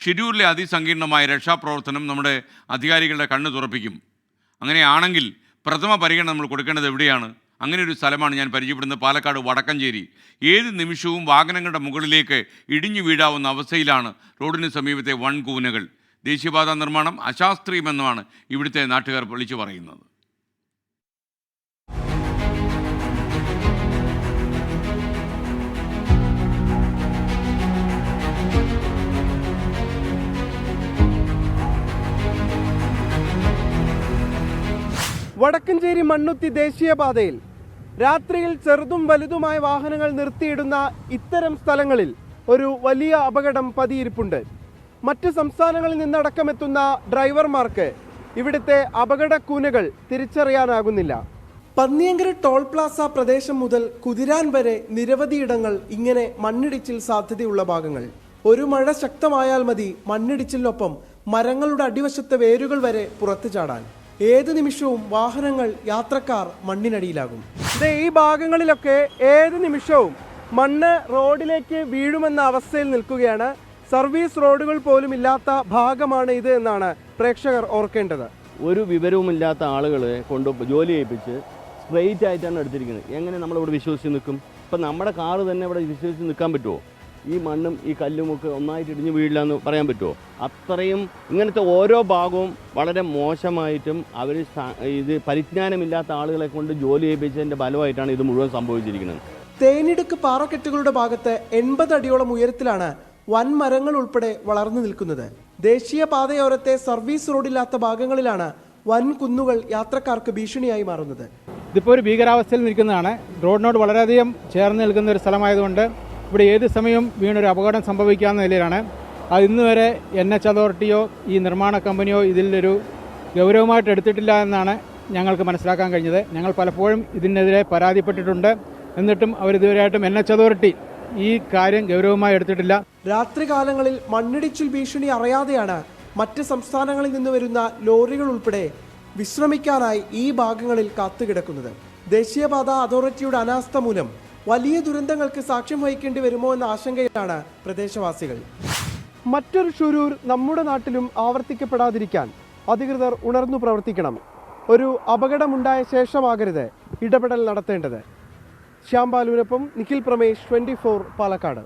ഷിരൂരിലെ അതിസങ്കീർണമായ രക്ഷാപ്രവർത്തനം നമ്മുടെ അധികാരികളുടെ കണ്ണ് തുറപ്പിക്കും. അങ്ങനെയാണെങ്കിൽ പ്രഥമ പരിഗണന നമ്മൾ കൊടുക്കേണ്ടത് എവിടെയാണ്? അങ്ങനെ ഒരു സ്ഥലമാണ് ഞാൻ പരിചയപ്പെടുന്നത്, പാലക്കാട് വടക്കഞ്ചേരി. ഏത് നിമിഷവും വാഹനങ്ങളുടെ മുകളിലേക്ക് ഇടിഞ്ഞു വീഴാവുന്ന അവസ്ഥയിലാണ് റോഡിന് സമീപത്തെ വൻകൂനകൾ. ദേശീയപാത നിർമ്മാണം അശാസ്ത്രീയമെന്നാണ് ഇവിടുത്തെ നാട്ടുകാർ വിളിച്ചു പറയുന്നത്. വടക്കഞ്ചേരി മണ്ണുത്തി ദേശീയപാതയിൽ രാത്രിയിൽ ചെറുതും വലുതുമായ വാഹനങ്ങൾ നിർത്തിയിടുന്ന ഇത്തരം സ്ഥലങ്ങളിൽ ഒരു വലിയ അപകടം പതിയിരിപ്പുണ്ട്. മറ്റ് സംസ്ഥാനങ്ങളിൽ നിന്നടക്കമെത്തുന്ന ഡ്രൈവർമാർക്ക് ഇവിടുത്തെ അപകടക്കൂനകൾ തിരിച്ചറിയാനാകുന്നില്ല. പന്നിയങ്കര ടോൾ പ്ലാസ പ്രദേശം മുതൽ കുതിരാൻ വരെ നിരവധിയിടങ്ങൾ ഇങ്ങനെ മണ്ണിടിച്ചിൽ സാധ്യതയുള്ള ഭാഗങ്ങൾ. ഒരു മഴ ശക്തമായാൽ മതി മണ്ണിടിച്ചിലിനൊപ്പം മരങ്ങളുടെ അടിവശത്തെ വേരുകൾ വരെ പുറത്തു ചാടാൻ. ഏത് നിമിഷവും വാഹനങ്ങൾ, യാത്രക്കാർ മണ്ണിനടിയിലാകും. ഈ ഭാഗങ്ങളിലൊക്കെ ഏത് നിമിഷവും മണ്ണ് റോഡിലേക്ക് വീഴുമെന്ന അവസ്ഥയിൽ നിൽക്കുകയാണ്. സർവീസ് റോഡുകൾ പോലും ഇല്ലാത്ത ഭാഗമാണ് ഇത് എന്നാണ് പ്രേക്ഷകർ ഓർക്കേണ്ടത്. ഒരു വിവരവുമില്ലാത്ത ആളുകളെ കൊണ്ട് ജോലി ചെയ്യിപ്പിച്ച് സ്ട്രെയിറ്റ് ആയിട്ടാണ് എടുത്തിരിക്കുന്നത്. എങ്ങനെ നമ്മളിവിടെ വിശ്വസിച്ച് നിൽക്കും? ഇപ്പം നമ്മുടെ കാറ് തന്നെ ഇവിടെ വിശ്വസിച്ച് നിൽക്കാൻ പറ്റുമോ? ഈ മണ്ണും ഈ കല്ലുമൊക്കെ ഒന്നായിട്ട് ഇടിഞ്ഞു വീഴില്ല എന്ന് പറയാൻ പറ്റുമോ? അത്രയും ഇങ്ങനത്തെ ഓരോ ഭാഗവും വളരെ മോശമായിട്ടും അവർ ഇത് പരിജ്ഞാനമില്ലാത്ത ആളുകളെ കൊണ്ട് ജോലി ചെയ്യിപ്പിച്ചതിൻ്റെ ഫലമായിട്ടാണ് ഇത് മുഴുവൻ സംഭവിച്ചിരിക്കുന്നത്. തേനിടുക്ക് പാറക്കെട്ടുകളുടെ ഭാഗത്ത് 80 അടിയോളം ഉയരത്തിലാണ് വൻമരങ്ങൾ ഉൾപ്പെടെ വളർന്നു നിൽക്കുന്നത്. ദേശീയപാതയോരത്തെ സർവീസ് റോഡില്ലാത്ത ഭാഗങ്ങളിലാണ് വൻ കുന്നുകൾ യാത്രക്കാർക്ക് ഭീഷണിയായി മാറുന്നത്. ഇതിപ്പോൾ ഒരു ഭീകരാവസ്ഥയിൽ നിൽക്കുന്നതാണ്. റോഡിനോട് വളരെയധികം ചേർന്ന് നിൽക്കുന്ന ഒരു സ്ഥലമായതുകൊണ്ട് ഇവിടെ ഏത് സമയവും വീണൊരു അപകടം സംഭവിക്കാവുന്ന നിലയിലാണ്. അത് ഇന്ന് വരെ NH അതോറിറ്റിയോ ഈ നിർമ്മാണ കമ്പനിയോ ഇതിലൊരു ഗൗരവമായിട്ട് എടുത്തിട്ടില്ല എന്നാണ് ഞങ്ങൾക്ക് മനസ്സിലാക്കാൻ കഴിഞ്ഞത്. ഞങ്ങൾ പലപ്പോഴും ഇതിനെതിരെ പരാതിപ്പെട്ടിട്ടുണ്ട്. എന്നിട്ടും അവരിതുവരെയായിട്ടും NH അതോറിറ്റി ഈ കാര്യം ഗൗരവമായി എടുത്തിട്ടില്ല. രാത്രികാലങ്ങളിൽ മണ്ണിടിച്ചിൽ ഭീഷണി അറിയാതെയാണ് മറ്റ് സംസ്ഥാനങ്ങളിൽ നിന്ന് വരുന്ന ലോറികൾ ഉൾപ്പെടെ വിശ്രമിക്കാനായി ഈ ഭാഗങ്ങളിൽ കാത്തുകിടക്കുന്നത്. ദേശീയപാത അതോറിറ്റിയുടെ അനാസ്ഥ മൂലം വലിയ ദുരന്തങ്ങൾക്ക് സാക്ഷ്യം വഹിക്കേണ്ടി വരുമോ എന്ന ആശങ്കയിലാണ് പ്രദേശവാസികൾ. മറ്റൊരു ഷിരൂർ നമ്മുടെ നാട്ടിലും ആവർത്തിക്കപ്പെടാതിരിക്കാൻ അധികൃതർ ഉണർന്നു പ്രവർത്തിക്കണം. ഒരു അപകടമുണ്ടായ ശേഷമാകരുത് ഇടപെടൽ നടത്തേണ്ടത്. ശ്യാംബാലുവിനൊപ്പം നിഖിൽ പ്രമേഷ്, 24 പാലക്കാട്.